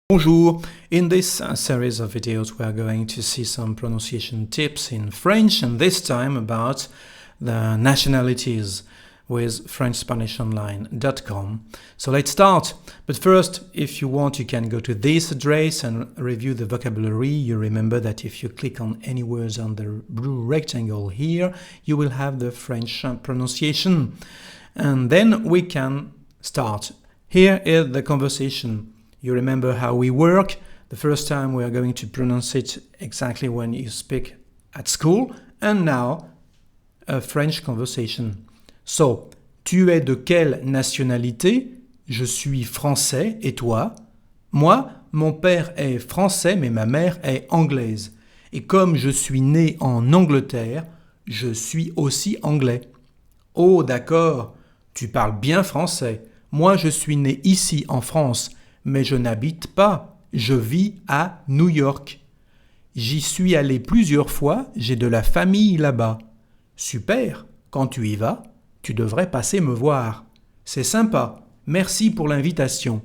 Bonjour! In this series of videos we are going to see some pronunciation tips in French, and this time about the nationalities with FrenchSpanishOnline.com. So let's start. But first, if you want, you can go to this address and review the vocabulary. You remember that if you click on any words on the blue rectangle here, you will have the French pronunciation. And then we can start. Here is the conversation. You remember how we work. The first time we are going to pronounce it exactly when you speak at school. And now, a French conversation. So, tu es de quelle nationalité? Je suis français, et toi? Moi, mon père est français, mais ma mère est anglaise. Et comme je suis né en Angleterre, je suis aussi anglais. Oh, d'accord, tu parles bien français. Moi, je suis né ici en France, mais je n'habite pas. Je vis à New York. J'y suis allé plusieurs fois, j'ai de la famille là-bas. Super, quand tu y vas, tu devrais passer me voir. C'est sympa. Merci pour l'invitation.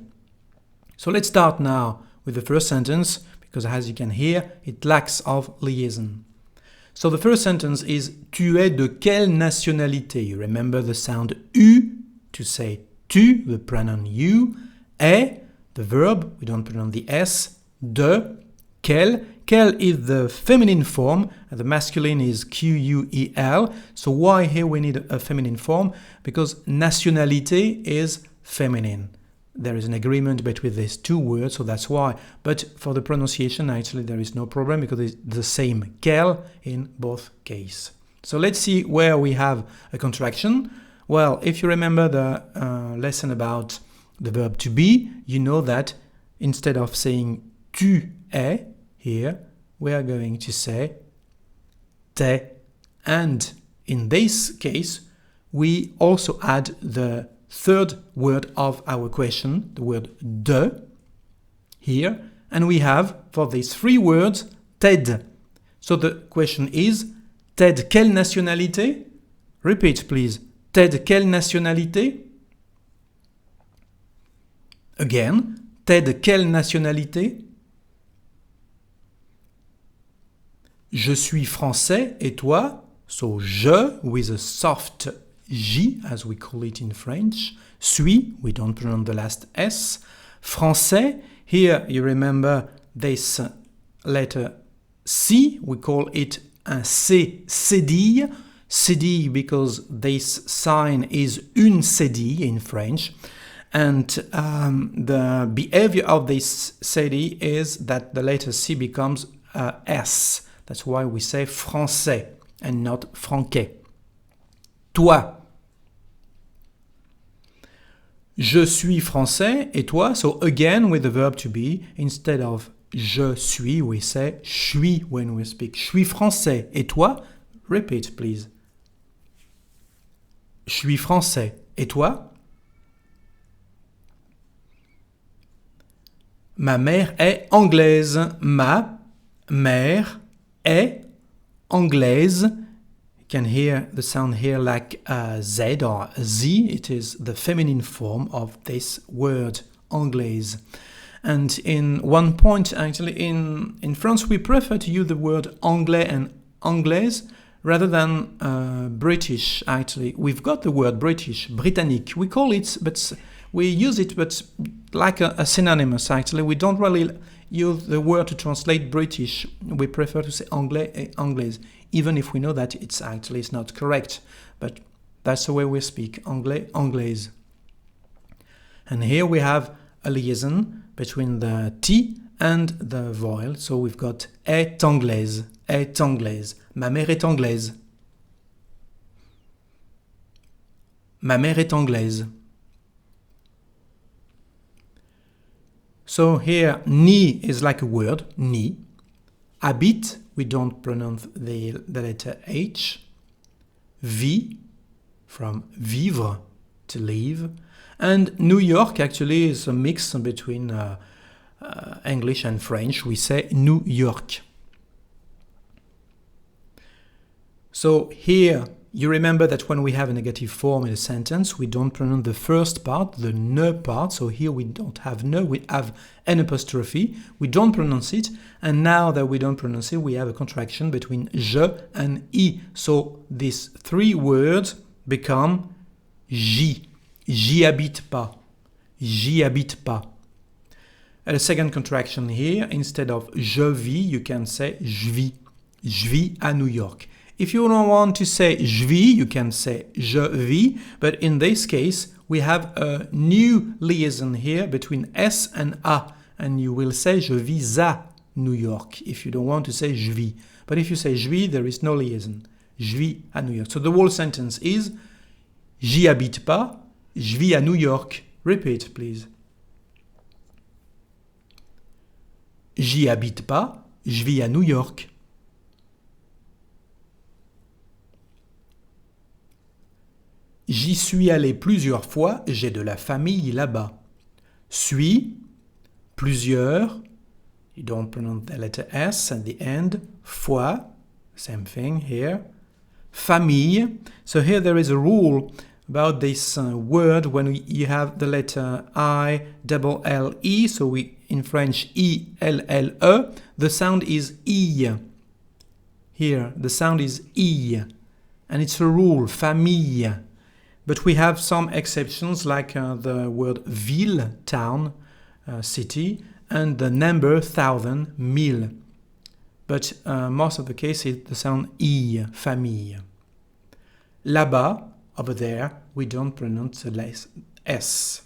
So let's start now with the first sentence, because as you can hear, it lacks of liaison. So the first sentence is tu es de quelle nationalité? You remember the sound U to say tu, the pronoun you, est, the verb, we don't pronounce the S, de, quelle. Quelle is the feminine form, and the masculine is Q-U-E-L. So why here we need a feminine form? Because nationalité is feminine. There is an agreement between these two words, so that's why. But for the pronunciation, actually, there is no problem because it's the same, quelle, in both cases. So let's see where we have a contraction. Well, if you remember the lesson about the verb to be, you know that instead of saying tu es, here we are going to say t'es. And in this case, we also add the third word of our question, the word de, here. And we have, for these three words, t'es. So the question is, t'es de quelle nationalité? Repeat, please. T'es de quelle nationalité? Again, t'es de quelle nationalité? Je suis français, et toi? So, je, with a soft J, as we call it in French. Suis, we don't pronounce the last S. Français, here you remember this letter C, we call it un C cédille. Cédille because this sign is une cédille in French. And the behavior of this cédille is that the letter C becomes S. That's why we say français and not franquais. Toi. Je suis français, et toi? So again with the verb to be, instead of je suis, we say suis when we speak. Je suis français, et toi? Repeat, please. Je suis français, et toi? Ma mère est anglaise. Ma mère est anglaise. You can hear the sound here like Z or Z. It is the feminine form of this word, anglaise. And in one point, actually, in France, we prefer to use the word anglais and anglaise rather than British, actually. We've got the word British, Britannique. We call it, but we use it, but like a synonymous, actually. We don't really use the word to translate British. We prefer to say anglais et anglaise, even if we know that it's not correct. But that's the way we speak, anglais, anglaise. And here we have a liaison between the T and the vowel. So we've got est anglaise, est anglaise. Ma mère est anglaise. Ma mère est anglaise. So here, ni is like a word, ni. Habite, we don't pronounce the letter H. Vie, from vivre, to live. And New York actually is a mix between English and French. We say New York. So here you remember that when we have a negative form in a sentence, we don't pronounce the first part, the ne part. So here we don't have ne, we have an apostrophe. We don't pronounce it. And now that we don't pronounce it, we have a contraction between je and I. So these three words become j'y. J'y habite pas. J'y habite pas. And a second contraction here, instead of je vis, you can say je vis. Je vis à New York. If you don't want to say je vis, you can say je vis, but in this case, we have a new liaison here between S and A, and you will say je vis à New York if you don't want to say je vis. But if you say je vis, there is no liaison. Je vis à New York. So the whole sentence is j'y habite pas, je vis à New York. Repeat, please. J'y habite pas, je vis à New York. J'y suis allé plusieurs fois, j'ai de la famille là-bas. Suis, plusieurs, you don't pronounce the letter S at the end. Fois, same thing here. Famille, so here there is a rule about this word when you have the letter I, double L, E, so we in French I, L, L, E, the sound is I. Here, the sound is I, and it's a rule, famille. But we have some exceptions like the word ville, town, city, and the number thousand, mille. But most of the cases, the sound I, famille. Là-bas, over there, we don't pronounce the S.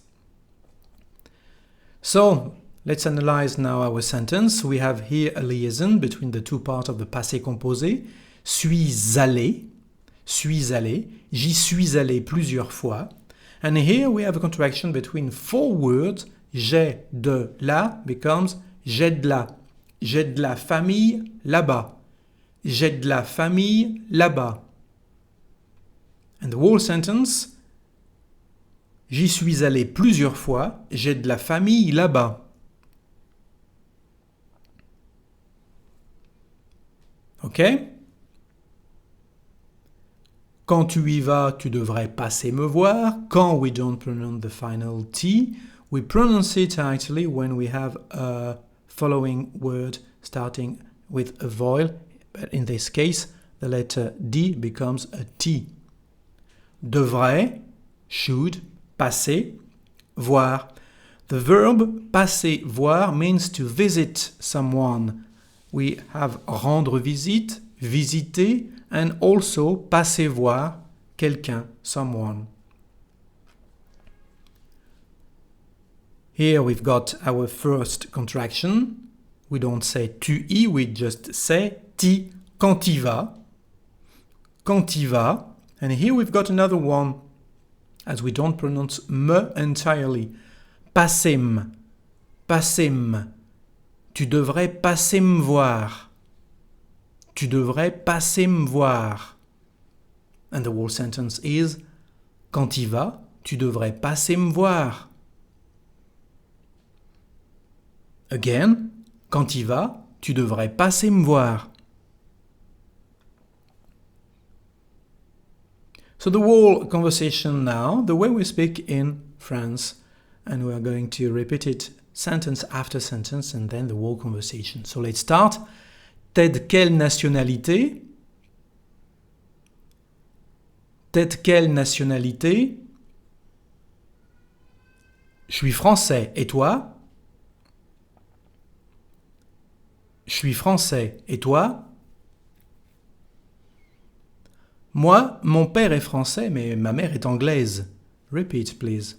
So, let's analyze now our sentence. We have here a liaison between the two parts of the passé composé. Suis allé. Suis allé, j'y suis allé plusieurs fois. And here we have a contraction between four words. J'ai de la becomes j'ai de la. J'ai de la famille là-bas. J'ai de la famille là-bas. And the whole sentence, j'y suis allé plusieurs fois, j'ai de la famille là-bas. OK? Quand tu y vas, tu devrais passer me voir. Quand we don't pronounce the final T, we pronounce it actually when we have a following word starting with a vowel. But in this case, the letter D becomes a T. Devrais, should, passer, voir. The verb passer, voir means to visit someone. We have rendre visite, visiter, and also passer voir quelqu'un, someone. Here we've got our first contraction. We don't say tu y, we just say ti, quand y vas. Quand y vas. And here we've got another one, as we don't pronounce me entirely. Passem, passem. Tu devrais passer me voir. Tu devrais passer me voir. And the whole sentence is quand y vas, tu devrais passer me voir. Again, quand y vas, tu devrais passer me voir. So the whole conversation now, the way we speak in France, and we are going to repeat it sentence after sentence and then the whole conversation. So let's start. T'es de quelle nationalité? T'es de quelle nationalité? Je suis français. Et toi? Je suis français. Et toi? Moi, mon père est français, mais ma mère est anglaise. Repeat, please.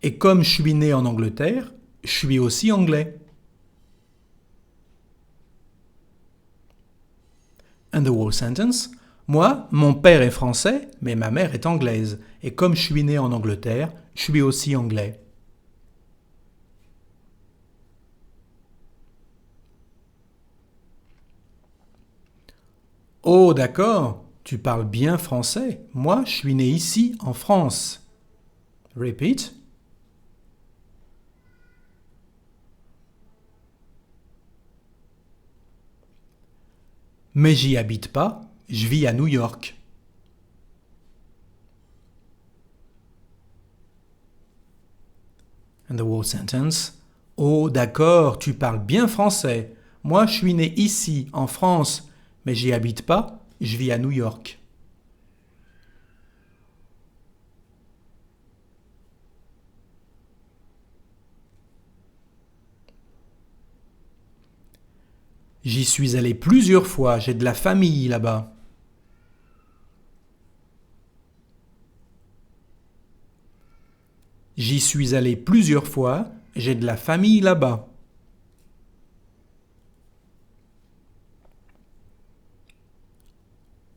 Et comme je suis né en Angleterre, je suis aussi anglais. And the whole sentence. Moi, mon père est français, mais ma mère est anglaise. Et comme je suis né en Angleterre, je suis aussi anglais. Oh, d'accord, tu parles bien français. Moi, je suis né ici, en France. Repeat. Mais j'y habite pas, je vis à New York. And the whole sentence. Oh, d'accord, tu parles bien français. Moi, je suis né ici, en France, mais j'y habite pas, je vis à New York. J'y suis allé plusieurs fois, j'ai de la famille là-bas. J'y suis allé plusieurs fois, j'ai de la famille là-bas.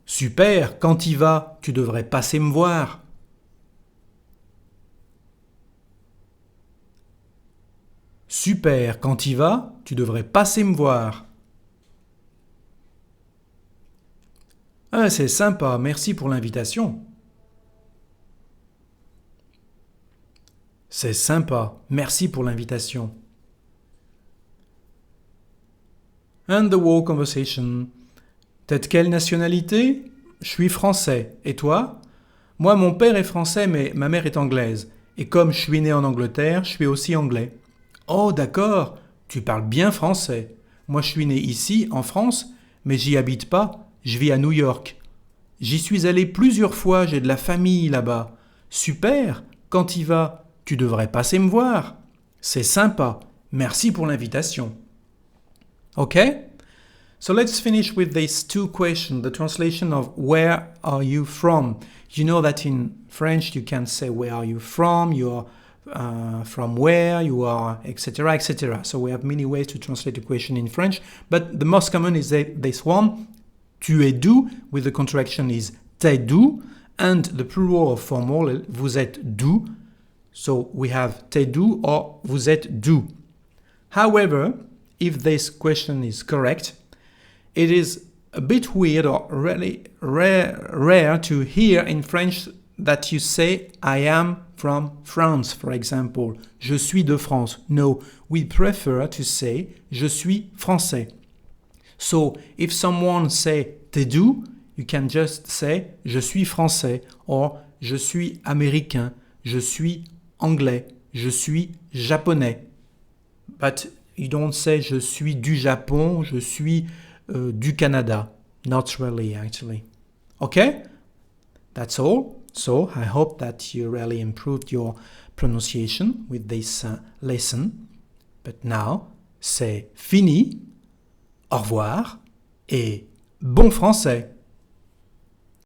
Super, quand y vas, tu devrais passer me voir. Super, quand y vas, tu devrais passer me voir. Ah, c'est sympa, merci pour l'invitation. C'est sympa, merci pour l'invitation. And the whole conversation. T'es de quelle nationalité? Je suis français. Et toi? Moi, mon père est français, mais ma mère est anglaise. Et comme je suis né en Angleterre, je suis aussi anglais. Oh, d'accord, tu parles bien français. Moi, je suis né ici, en France, mais j'y habite pas, je vis à New York. J'y suis allé plusieurs fois, j'ai de la famille là-bas. Super, quand y vas, tu devrais passer me voir. C'est sympa, merci pour l'invitation. Okay? So let's finish with these two questions, the translation of where are you from? You know that in French you can say where are you from, you're from where, you are, etc., etc. So we have many ways to translate a question in French, but the most common is this one, tu es d'où, with the contraction is t'es d'où, and the plural or formal, vous êtes d'où. So we have t'es d'où or vous êtes d'où. However, if this question is correct, it is a bit weird or really rare to hear in French that you say I am from France, for example. Je suis de France. No, we prefer to say je suis français. So if someone say t'es d'où, you can just say je suis français or je suis américain, je suis anglais, je suis japonais. But you don't say je suis du Japon, je suis du Canada. Not really, actually. Okay? That's all. So I hope that you really improved your pronunciation with this lesson. But now, c'est fini. Au revoir et bon français.